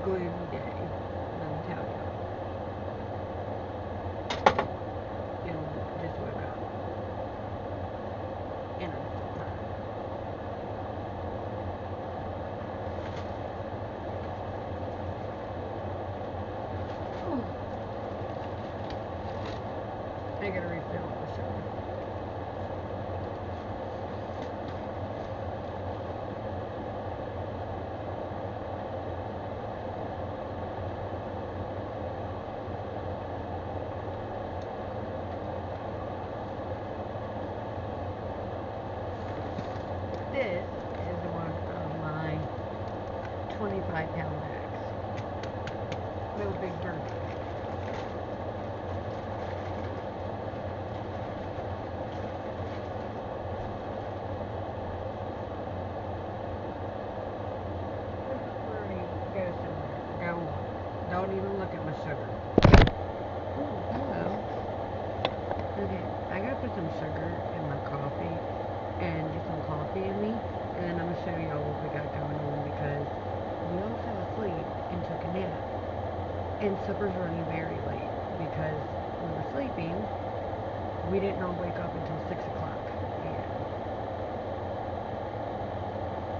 gloomy day, let me tell you. And just woke up. And I'm still tired. I gotta refill the sugar. This is one of my 25-pound bags. No big burn. Don't even look at my sugar. Oh, hello. Okay, I gotta put some sugar in my coffee and get some coffee in me, and then I'm gonna show y'all what we got going on because we all fell asleep and took a nap. And supper's running very late because we were sleeping. We didn't all wake up until 6 o'clock. And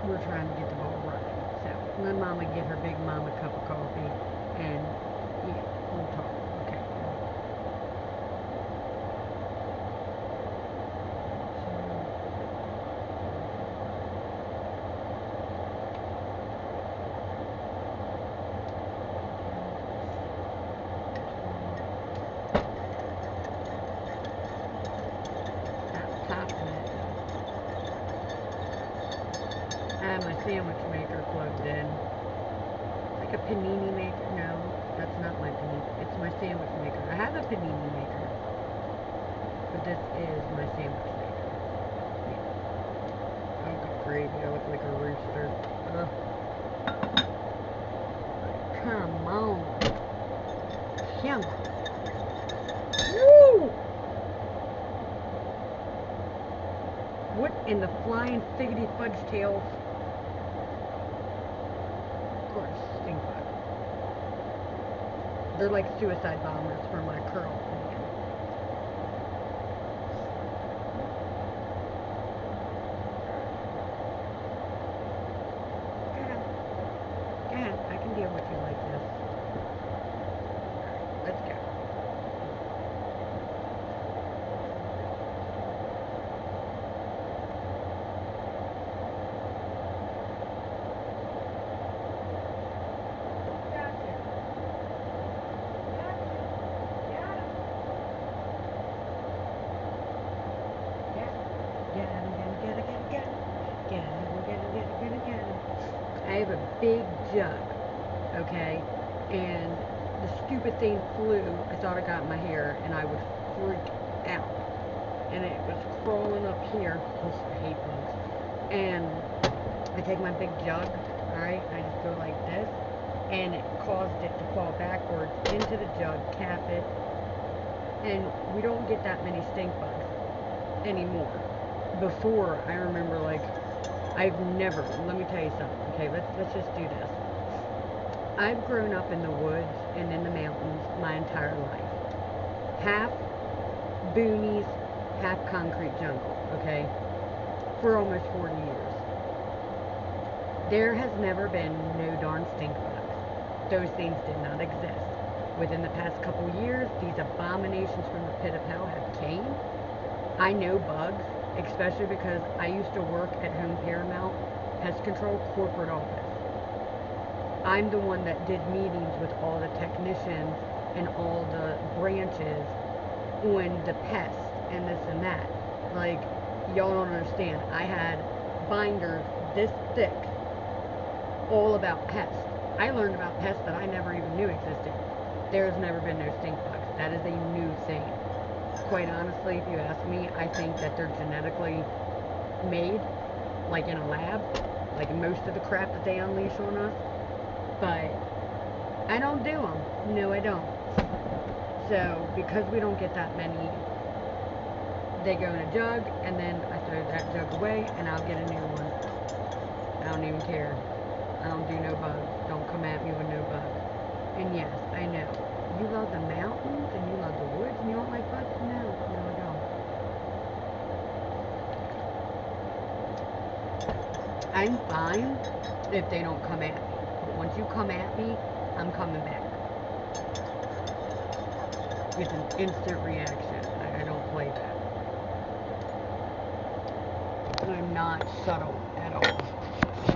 we're trying to get the ball running. So let Mama get her big mama cup of coffee and yeah, we'll talk. Okay. Stop popping it. I have my sandwich maker plugged in. Like a panini maker. No, that's not my panini. It's my sandwich maker. I have a panini maker, but this is my sandwich maker. Yeah. Oh, good gravy. I look like a rooster. Ugh. Come on. Come on. Woo! What in the flying figgity fudge tails? Of course, stink bug. They're like suicide bombers for my curls. Go ahead. I can deal with you like this. Alright, let's go. I have a big jug, okay, and the stupid thing flew. I thought it got in my hair, and I would freak out. And it was crawling up here. Oh, I hate bugs. And I take my big jug, alright, I just go like this, and it caused it to fall backwards into the jug, cap it, and we don't get that many stink bugs anymore. Before, I remember, like, I've never, let me tell you something, okay, let's just do this. I've grown up in the woods and in the mountains my entire life. Half boonies, half concrete jungle, okay, for almost 40 years. There has never been no darn stink bugs. Those things did not exist. Within the past couple years, these abominations from the pit of hell have came. I know bugs, especially because I used to work at Home Paramount Pest Control corporate office. I'm the one that did meetings with all the technicians and all the branches on the pests and this and that. Like, y'all don't understand. I had binders this thick all about pests. I learned about pests that I never even knew existed. There's never been no stink bugs. That is a new thing. Quite honestly, if you ask me, I think that they're genetically made, like in a lab, like most of the crap that they unleash on us. But I don't do them. No, I don't. So, because we don't get that many, they go in a jug, and then I throw that jug away, and I'll get a new one. I don't even care. I don't do no bugs. Don't come at me with no bugs. I'm fine if they don't come at me. But once you come at me, I'm coming back. It's an instant reaction. I don't play that. I'm not subtle at all.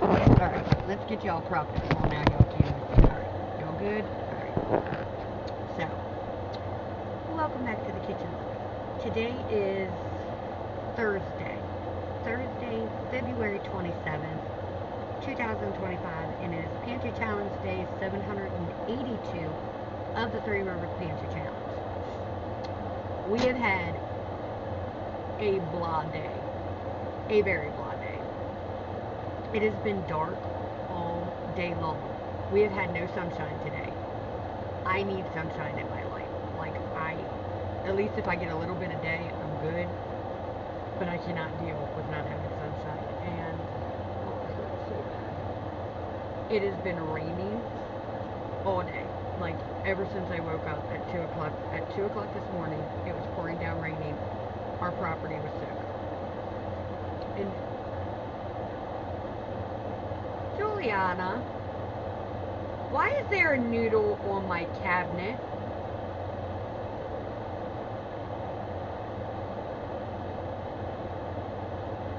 Alright, let's get y'all propped up. Well, now y'all can. Alright, y'all good? Alright. So, welcome back to the kitchen. Today is Thursday, February 27th, 2025, and it is Pantry Challenge Day 782 of the Three Rivers Pantry Challenge. We have had a blah day, a very blah day. It has been dark all day long. We have had no sunshine today. I need sunshine in my life. Like, at least if I get a little bit a day, I'm good. But I cannot deal with not having sunshine. And it has been raining all day. Like, ever since I woke up at 2 o'clock. At 2 o'clock this morning, it was pouring down raining. Our property was soaked. And Juliana, why is there a noodle on my cabinet?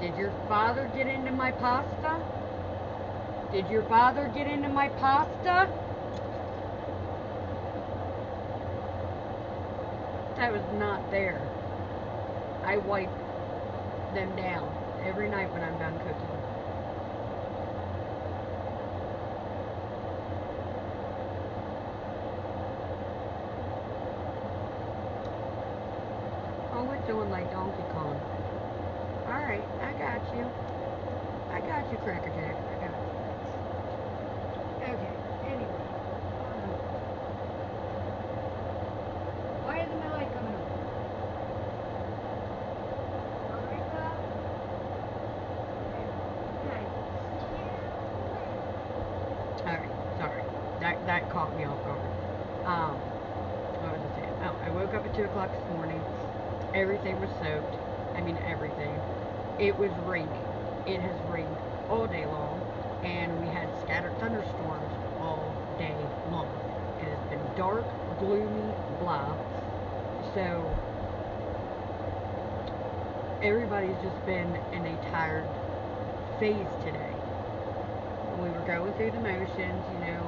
Did your father get into my pasta? Did your father get into my pasta? That was not there. I wipe them down every night when I'm done cooking. Oh, we're doing like Donkey Kong. Alright, I got you. I got you, Cracker Jack. I got you. Okay, anyway. Why isn't my light coming on? Alright, okay. Alright, sorry. That caught me off guard. What was I saying? Oh, I woke up at 2 o'clock this morning. Everything was soaked. I mean, everything. It was raining. It has rained all day long, and we had scattered thunderstorms all day long. It has been dark, gloomy, blah. So, everybody's just been in a tired phase today. We were going through the motions, you know.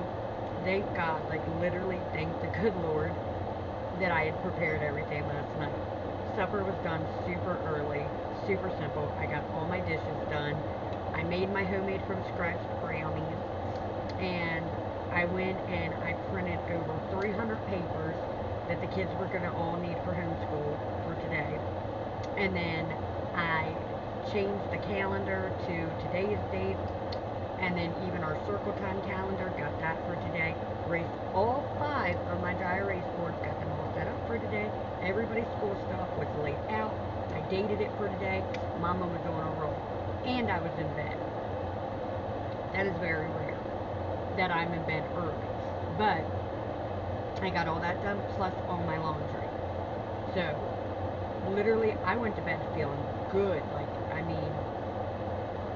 Thank God, like literally thank the good Lord that I had prepared everything last night. Supper was done super early, super simple. I got all my dishes done. I made my homemade from scratch brownies, and I went and I printed over 300 papers that the kids were going to all need for homeschool for today. And then I changed the calendar to today's date, and then even our circle time calendar, got that for today. Erased all 5 of my dry erase boards, got them all set up for today. Everybody's school stuff was laid out. I dated it for today. Mama was on a roll. And I was in bed. That is very rare that I'm in bed early. But I got all that done, plus all my laundry. So, literally, I went to bed feeling good. Like, I mean,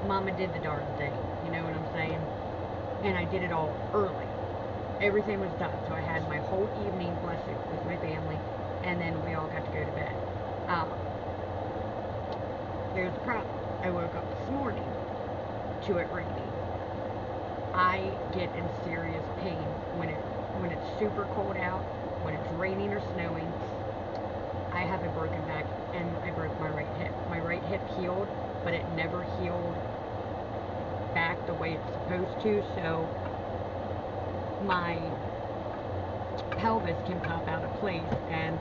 Mama did the darn thing. You know what I'm saying? And I did it all early. Everything was done. So I had my whole evening, bless you, with my family. And then we all got to go to bed. There's the problem. I woke up this morning to it raining. I get in serious pain when it's super cold out, when it's raining or snowing. I have a broken back and I broke my right hip. My right hip healed, but it never healed back the way it's supposed to, so my pelvis can pop out of place, and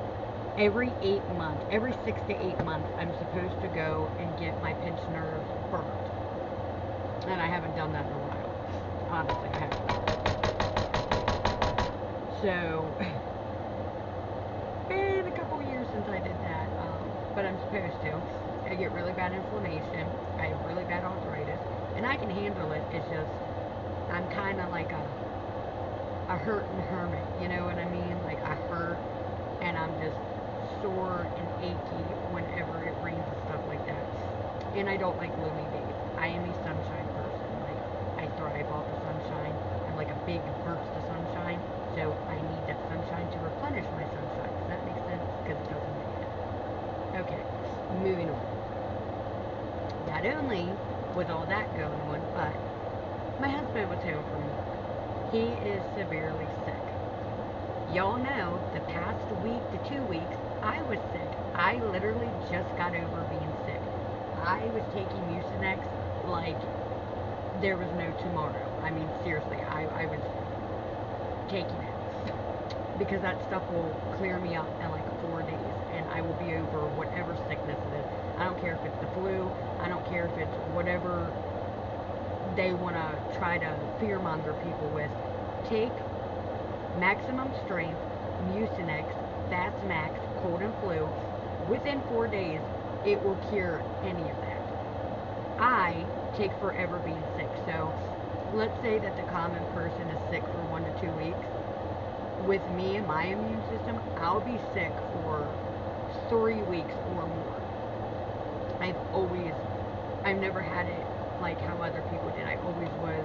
every 6 to 8 months, I'm supposed to go and get my pinched nerve burnt. And I haven't done that in a while. Honestly, I haven't. So, been a couple years since I did that, but I'm supposed to. I get really bad inflammation. I have really bad arthritis, and I can handle it. It's just, I'm kind of like a hurting hermit, you know what I mean? Like, I hurt, and I'm just sore and achy whenever it rains and stuff like that. And I don't like gloomy days. I am a sunshine person. thrive off of sunshine. I'm like a big burst of sunshine, so I need that sunshine to replenish my sunshine. Does that make sense? Because it doesn't make it. Okay, moving on. Not only was all that going on, but my husband was home from work. He is severely sick. Y'all know the past week to 2 weeks, I was sick. I literally just got over being sick. I was taking Mucinex like there was no tomorrow. I mean, seriously, I was taking it because that stuff will clear me up in like 4 days, and I will be over whatever sickness it is. I don't care if it's the flu. I don't care if it's whatever they want to try to fearmonger people with. Take maximum strength Mucinex, Fast Max, cold and flu. Within 4 days, it will cure any of that. I take forever being sick. So let's say that the common person is sick for 1 to 2 weeks. With me and my immune system, I'll be sick for 3 weeks or more. I've never had it like how other people did. I always was,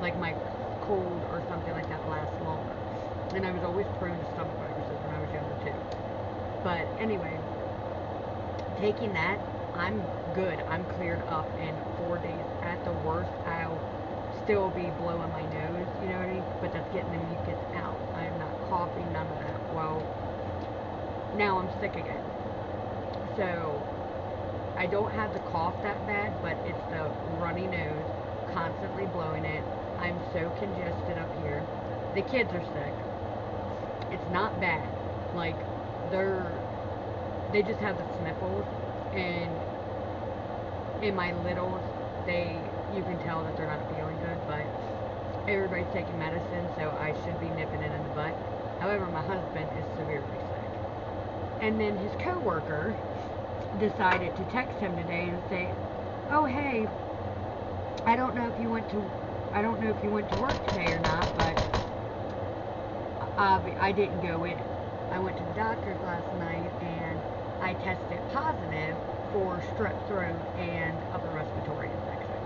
like my cold or something like that lasts longer. And I was always prone to stomach viruses when I was younger too. But anyway, taking that, I'm good. I'm cleared up in 4 days. At the worst, I'll still be blowing my nose, you know what I mean? But that's getting the mucus out. I'm not coughing, none of that. Well, now I'm sick again. So I don't have the cough that bad, but it's the runny nose, constantly blowing it. I'm so congested up here. The kids are sick. It's not bad. Like, they just have the sniffles, and in my littles, you can tell that they're not feeling good, but everybody's taking medicine, so I should be nipping it in the butt. However, my husband is severely sick. And then his coworker decided to text him today and say, "Oh, hey, I don't know if you went to work today or not, but I didn't go in. I went to the doctor's last night and I tested positive for strep throat and upper respiratory infection."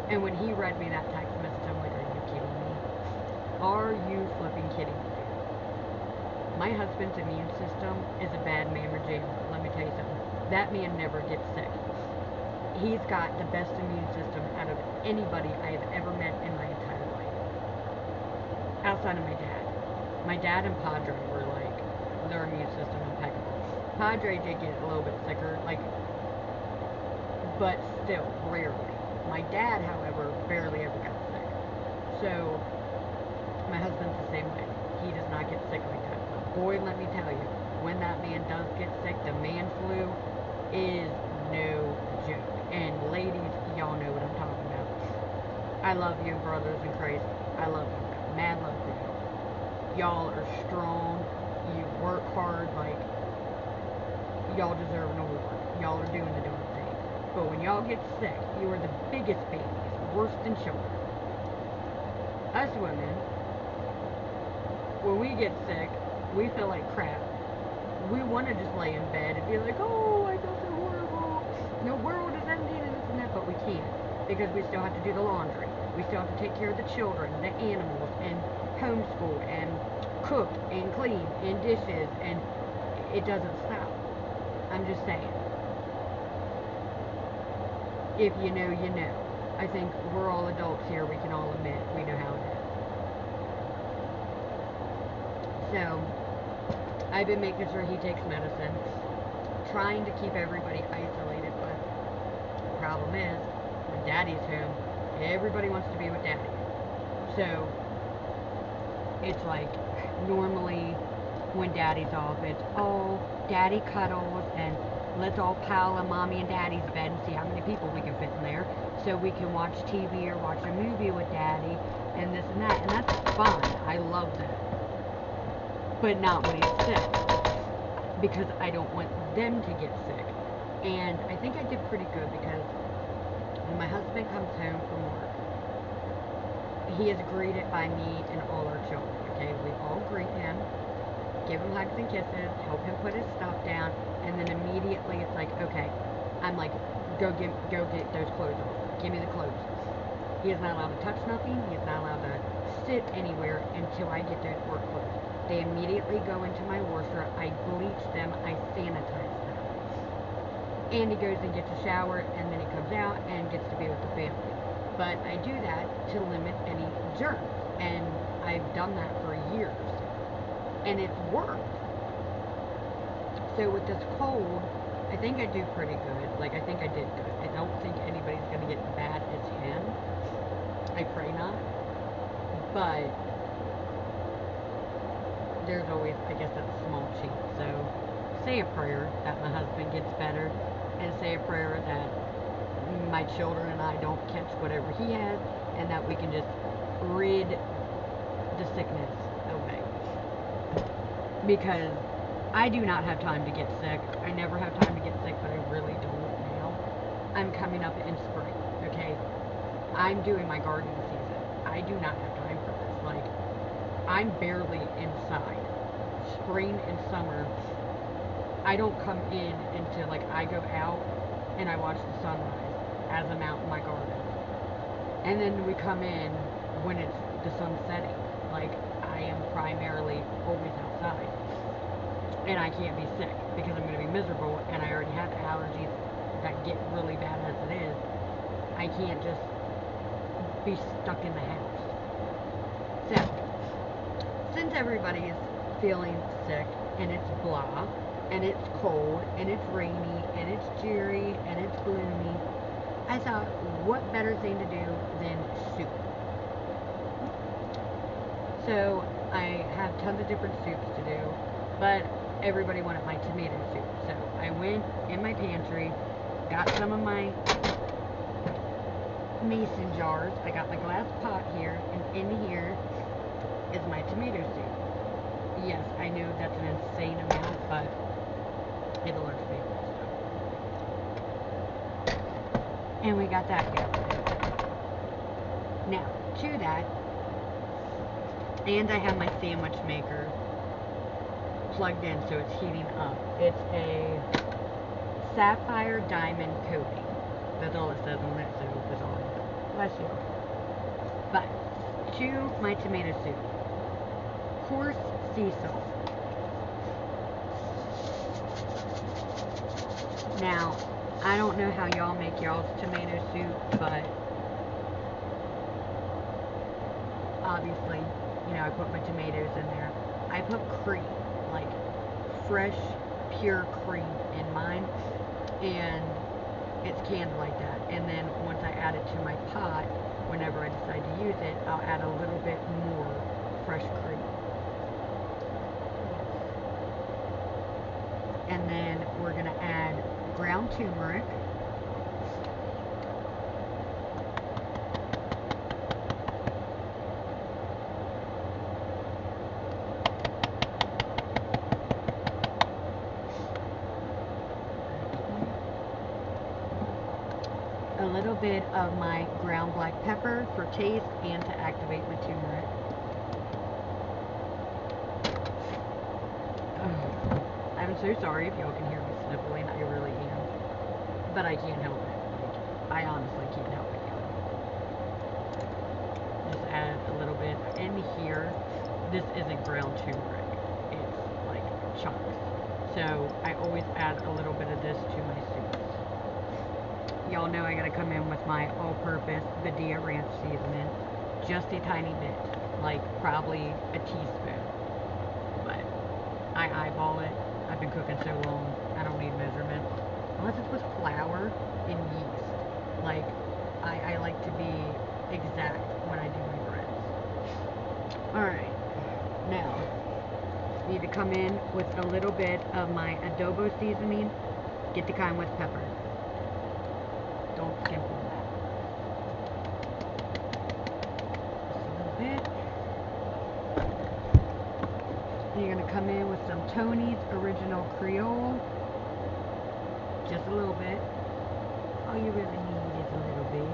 And when he read me that text message, I'm like, "Are you kidding me? Are you flipping kidding me?" My husband's immune system is a bad mamma jamma. Let me tell you something. That man never gets sick. He's got the best immune system out of anybody I have ever met in my entire life. Outside of my dad. My dad and Padre were like, their immune system impeccable. Padre did get a little bit sicker, but still, rarely. My dad, however, barely ever got sick. So, my husband's the same way. He does not get sick like that. But boy, let me tell you, when that man does get sick, the man flu is no joke. And ladies, y'all know what I'm talking about. I love you, brothers in Christ. I love you. Mad love for you. Y'all are strong. You work hard. Like, y'all deserve an award. Y'all are doing the darn thing. But when y'all get sick, you are the biggest babies. Worse than children. Us women, when we get sick, we feel like crap. We want to just lay in bed and be like, "Oh, I feel so horrible. The world is ending and this and that," but we can't, because we still have to do the laundry. We still have to take care of the children, the animals, and homeschool, and cook, and clean, and dishes, and it doesn't stop. I'm just saying. If you know, you know. I think we're all adults here. We can all admit we know how it is. So, I've been making sure he takes medicine, trying to keep everybody isolated, but the problem is, when Daddy's home, everybody wants to be with Daddy. So, it's like, normally, when Daddy's off, it's, "Oh, Daddy cuddles, and let's all pile on Mommy and Daddy's bed and see how many people we can fit in there, so we can watch TV or watch a movie with Daddy, and this and that," and that's fine. I love that. But not when he's sick, because I don't want them to get sick. And I think I did pretty good, because when my husband comes home from work, he is greeted by me and all our children, okay? We all greet him, give him hugs and kisses, help him put his stuff down, and then immediately it's like, okay, I'm like, go get those clothes off. Give me the clothes. He is not allowed to touch nothing. He is not allowed to sit anywhere until I get their work clothes. They immediately go into my washer. I bleach them. I sanitize them. And he goes and gets a shower, and then he comes out and gets to be with the family. But I do that to limit any germs, and I've done that for years, and it's worked. So with this cold, I think I do pretty good. Like, I think I did good. I don't think anybody's going to get bad as him. I pray not. But there's always, I guess, that small chance. So say a prayer that my husband gets better, and say a prayer that my children and I don't catch whatever he has, and that we can just rid the sickness away. Because I do not have time to get sick. I never have time to get sick, but I really don't now. I'm coming up in spring, okay? I'm doing my gardening season. I do not have time for this. Like, I'm barely inside. Spring and summer, I don't come in until, like, I go out and I watch the sunrise as I'm out in my garden. And then we come in when it's the sun setting. Like, I am primarily always outside. And I can't be sick because I'm going to be miserable, and I already have allergies that get really bad as it is. I can't just be stuck in the house. So, since everybody is feeling sick, and it's blah, and it's cold, and it's rainy, and it's dreary, and it's gloomy, I thought, what better thing to do than soup? So, I have tons of different soups to do, but everybody wanted my tomato soup. So, I went in my pantry, got some of my mason jars. I got my glass pot here, and in here is my tomato soup. Yes, I know that's an insane amount, but it alerts me. And we got that going. Now, to that, and I have my sandwich maker plugged in so it's heating up. It's a sapphire diamond coating. That's all it says on it, so it's all. Bless you. But, to my tomato soup. Coarse sea salt. Now, I don't know how y'all make y'all's tomato soup, but obviously, you know, I put my tomatoes in there. I put cream, like fresh, pure cream in mine, and it's canned like that. And then once I add it to my pot, whenever I decide to use it, I'll add a little bit more fresh cream. And then we're going to add ground turmeric. A little bit of my ground black pepper for taste and to activate my turmeric. I'm so sorry if y'all can hear me sniffling. I really am. But I can't help it. Like, I honestly can't help it, y'all. Just add a little bit in here. This isn't ground turmeric. It's like chunks. So I always add a little bit of this to my soups. Y'all know I gotta come in with my all-purpose Badia ranch seasoning. Just a tiny bit. Like probably a teaspoon. But I eyeball it. I've been cooking so long, I don't need measurements. Unless it's with flour and yeast. Like, I like to be exact when I do my breads. Alright, now, need to come in with a little bit of my adobo seasoning. Get the kind with pepper. Don't skimp on that. Just a little bit. You're going to come in with some Tony's Original Creole. Just a little bit. All you really need is a little bit.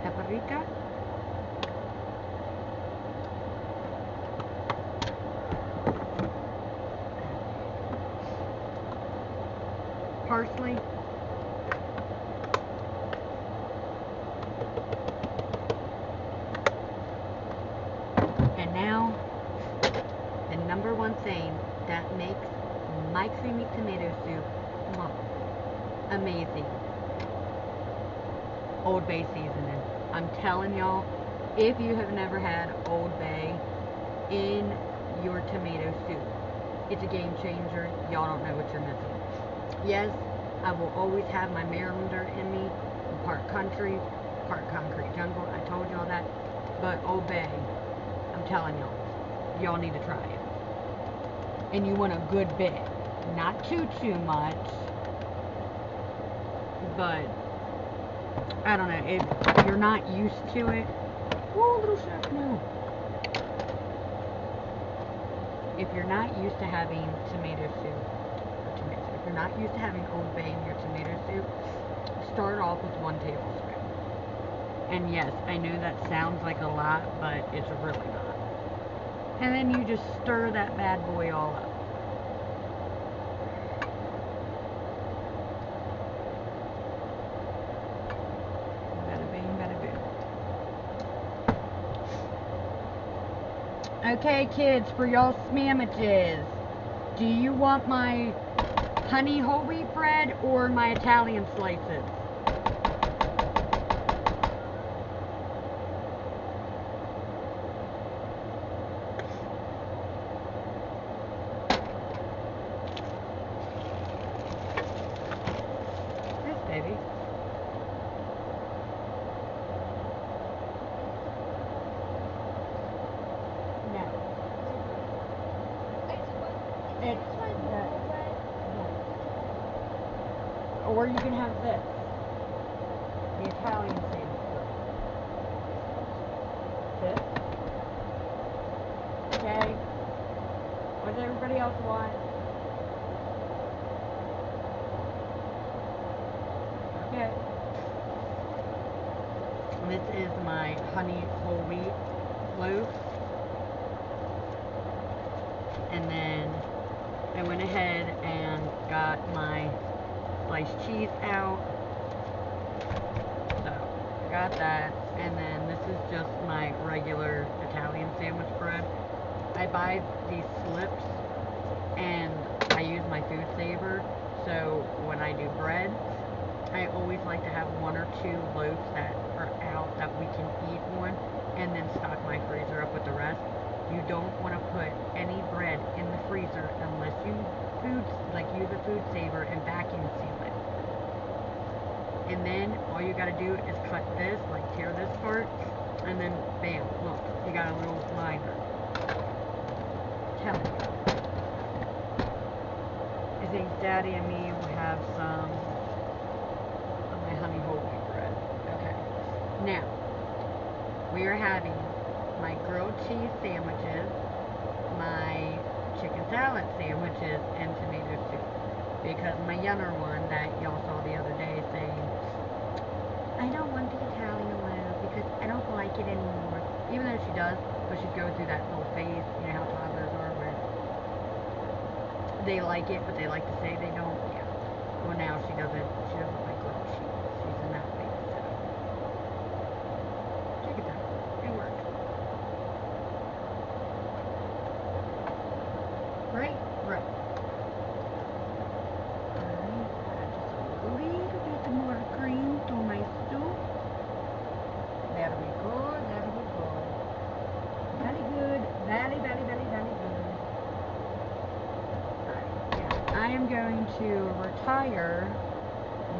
Paprika. Parsley. saying that makes my creamy tomato soup amazing. Old Bay seasoning. I'm telling y'all, if you have never had Old Bay in your tomato soup, it's a game changer. Y'all don't know what you're missing. Yes, I will always have my Marylander in me, part country, part concrete jungle. I told y'all that. But Old Bay, I'm telling y'all need to try it. And you want a good bit. Not too much. But, I don't know, if you're not used to it. Whoa, little chef, no. If you're not used to having tomato soup, if you're not used to having Old Bay in your tomato soup, start off with 1 tablespoon. And yes, I know that sounds like a lot, but it's really not. And then you just stir that bad boy all up. Bada bing, bada boom. Okay, kids, for y'all sandwiches, do you want my honey whole wheat bread or my Italian slices? Yes, baby. No. It's or you can have this, the Italian sandwich. This. Okay. What does everybody else want? Okay. This is my honey whole wheat loaf. And then I went ahead and got my sliced cheese out. So, I got that. And then this is just my regular Italian sandwich bread. I buy these slips and I use my food saver. So, when I do bread, I always like to have 1 or 2 loaves that are out that we can eat on, and then stock my freezer up with the rest. You don't want to put any bread in the freezer unless you use a food saver and vacuum seal it. And then all you gotta do is cut this, like tear this part, and then bam, look, you got a little liner. Tell me. I think Daddy and me will have some of my honey whole wheat bread. Okay. Now, we are having my grilled cheese sandwiches, my chicken salad sandwiches, and tomato soup. Because my younger one that y'all saw the other day saying, I don't want the Italian loaf because I don't like it anymore. Even though she does, but she's going through that little phase, you know how toddlers are, where they like it, but they like to say they don't. Yeah. Well, now she doesn't like grilled cheese. She's in that phase, so. Check it out. It works. Right? Right. Add just a little bit more cream to my soup. There we go, there we go. Very good. Very, very, very, very good. I am going to retire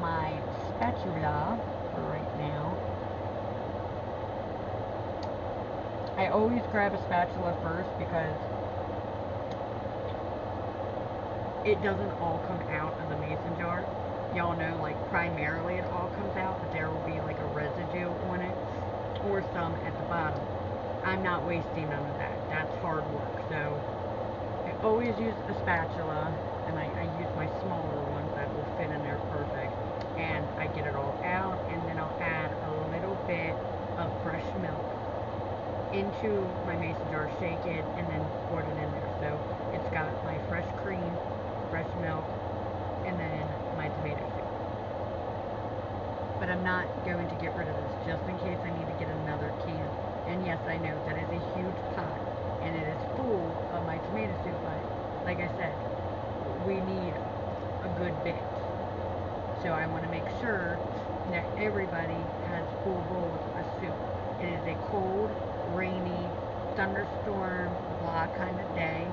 my spatula for right now. I always grab a spatula first because it doesn't all come out of the mason jar. Y'all know, like, primarily it all comes out, but there will be like a residue on it or some at the bottom. I'm not wasting none of that. That's hard work. So I always use a spatula, and I use my smaller ones that will fit in there perfect. And I get it all out, and then I'll add a little bit of fresh milk into my mason jar, shake it, and then pour it in there. So it's got my fresh cream, fresh milk, and then my tomato soup. But I'm not going to get rid of this, just in case I need to get another can. And yes, I know that is a huge pot, and it is full of my tomato soup, but So I want to make sure that everybody has full bowls of soup. It is a cold, rainy, thunderstorm, blah kind of day,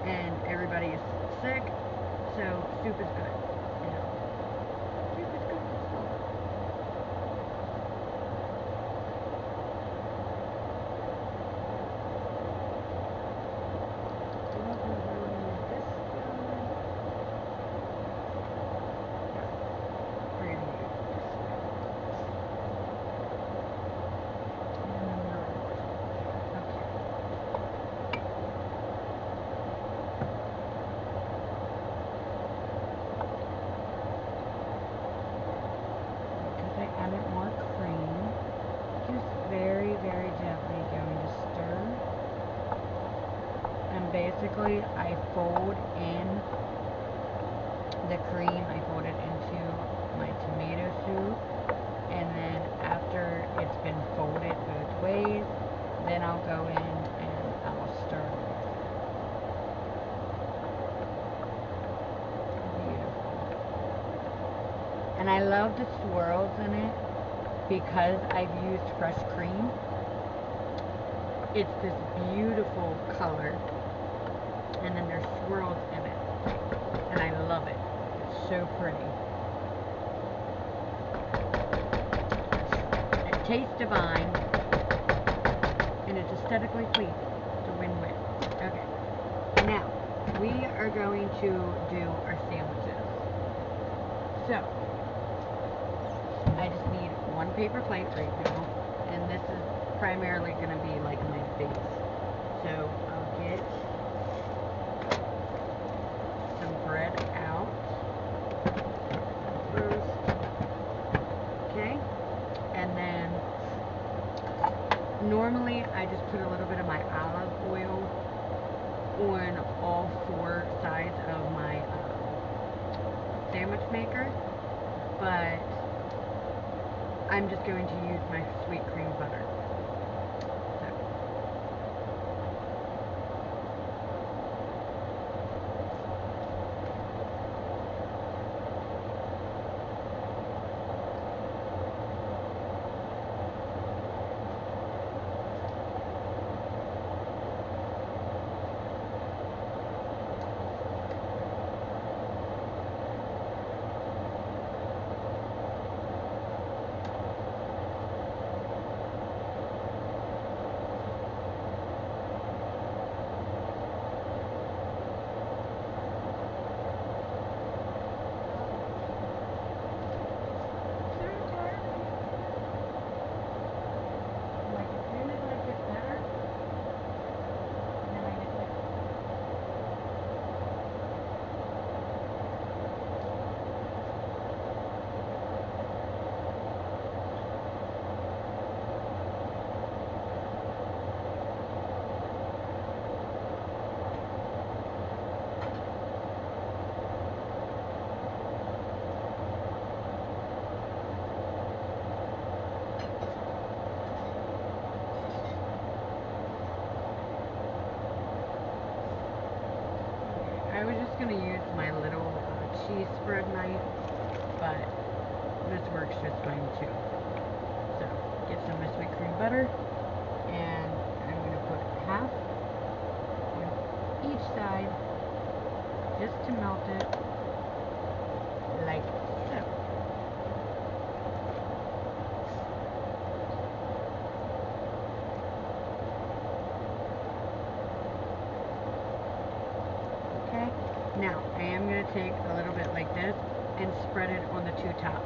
and everybody is sick, so soup is good. You know, soup is good for soup. Added more cream, just very, very gently going to stir, and basically I fold in the cream, I fold it into my tomato soup, and then after it's been folded both ways, then I'll go in and I'll stir it. And I love the swirls in it because I've used fresh cream. It's this beautiful color, and then there's swirls in it, and I love it. It's so pretty. It tastes divine, and it's aesthetically pleasing. It's a win-win. Okay, now we are going to do our sandwiches. So I just need one paper plate right now, and this is primarily going to be like my base. So I'll get some bread out first, okay, and then normally I just put a little bit of my olive oil on all four sides of my sandwich maker, but I'm just going to use my sweet cream butter. I was just going to use my little cheese spread knife, but this works just fine too. So, get some of my sweet cream butter, and I'm going to put half on each side, just to melt it, like so. Now, I am going to take a little bit like this and spread it on the two tops.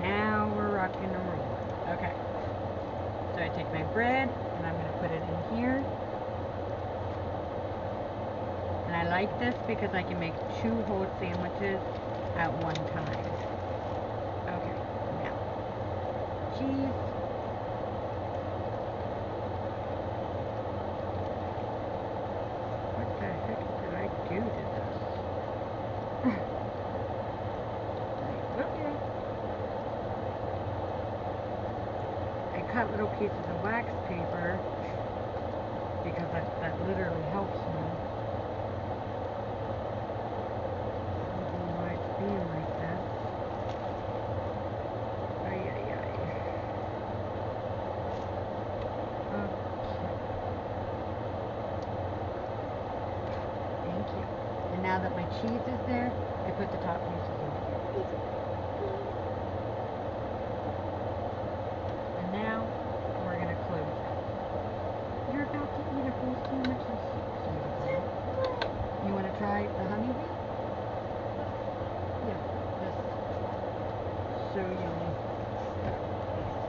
Now we're rocking and rolling. Okay. So I take my bread and I'm going to put it in here. And I like this because I can make 2 whole sandwiches at one time. Okay, now cheese. What the heck did I do to this? Okay. I cut little pieces of wax paper because that literally helps me. I don't know why it's being like this. Ay, ay, ay. Okay. Thank you. And now that my cheese is there, I put the top pieces in. And now we're gonna close it. You're about to eat a whole sandwich of soup. You want to try the honeybee? Yeah, this is so yummy. This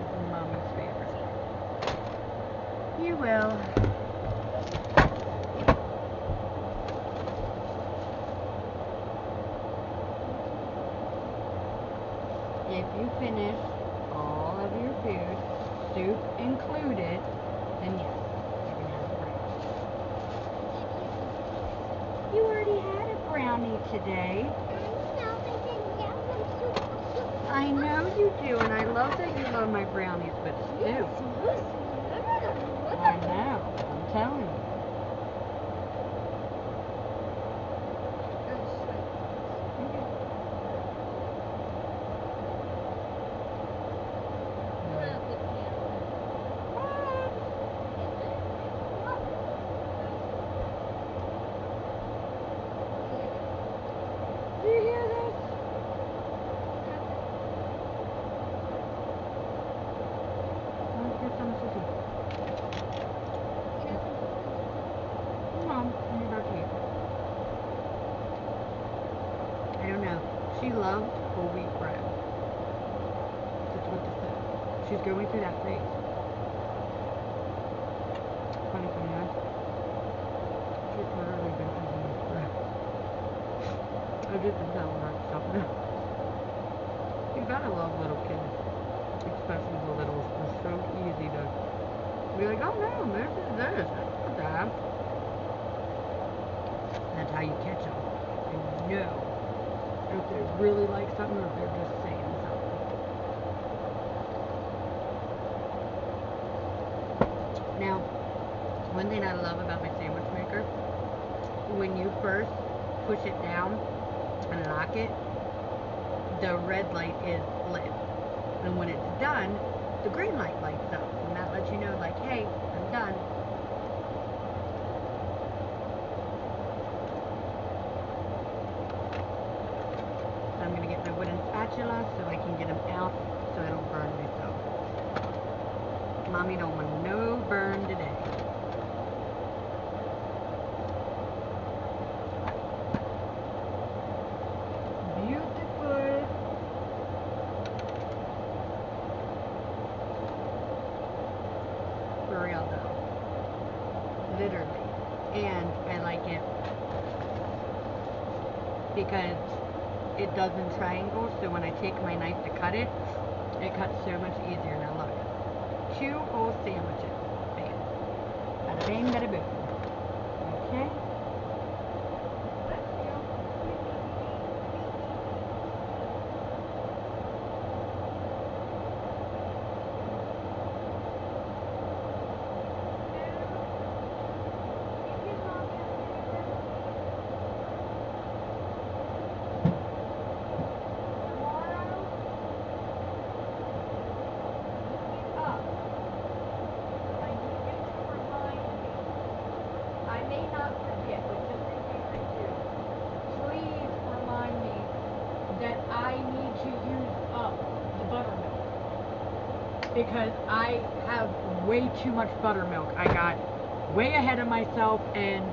is Mommy's favorite. You will. If you finish all of your food, soup included, then yes, you can have a brownie. You already had a brownie today. I know you do, and I love that you love my brownies with soup. I know, I'm telling you. Do you hear this? Let's get some sushi. Mom, I'm about to eat. I don't know. She loves whole wheat bread. That's what this is. She's going through that phase. Funny, huh? She's literally been eating this bread. I just been telling her to stop now. You gotta love little kids. Especially the littles. They're so easy to be like, oh no, this is this. That's not that. That's how you catch them. And you know if they really like something or if they're just saying something. Now, one thing I love about my sandwich maker, when you first push it down and lock it, the red light is lit. And when it's done, the green light lights up. And that lets you know, like, hey, I'm done. So I'm going to get my wooden spatula so I can get them out so I don't burn myself. Mommy don't want no burn today. Beautiful. For real though. Literally. And I like it because it does in triangles, so when I take my knife to cut it, it cuts so much easier. Now look. 2 whole sandwiches. Bam. Bada bing, bada boom. Okay? Because I have way too much buttermilk. I got way ahead of myself and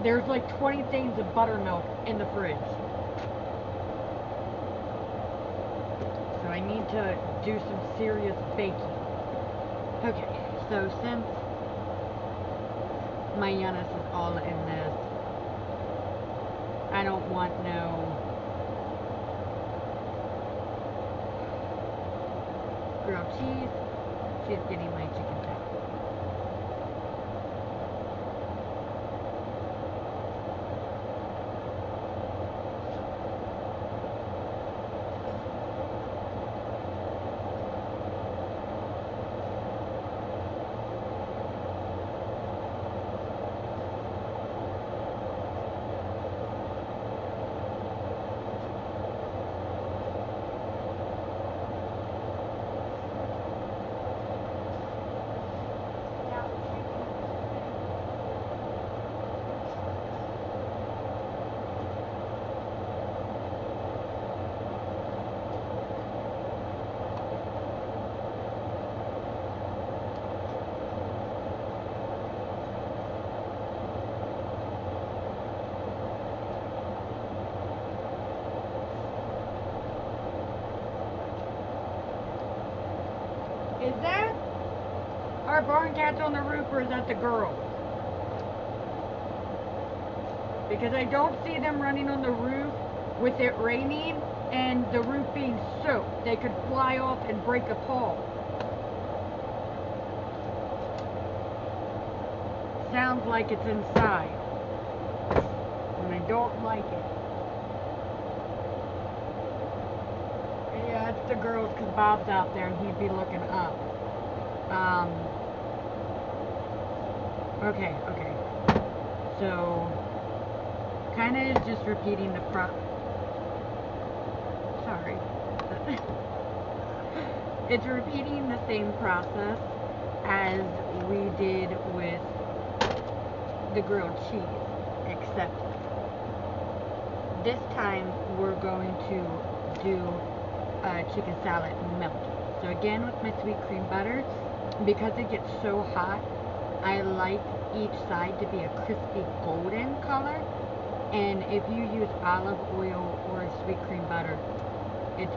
there's like 20 things of buttermilk in the fridge. So I need to do some serious baking. Okay, so since my Giannis is all in this, I don't want no grilled cheese. She's getting my chicken salad. Is that our barn cats on the roof, or is that the girls? Because I don't see them running on the roof with it raining and the roof being soaked. They could fly off and break a paw. Sounds like it's inside. And I don't like it. Yeah, it's the girls, because Bob's out there and he'd be looking up. Okay. So, kind of just repeating the sorry. It's repeating the same process as we did with the grilled cheese, except this time we're going to do chicken salad melted. So again, with my sweet cream butter, because it gets so hot, I like each side to be a crispy golden color. And if you use olive oil or sweet cream butter, it's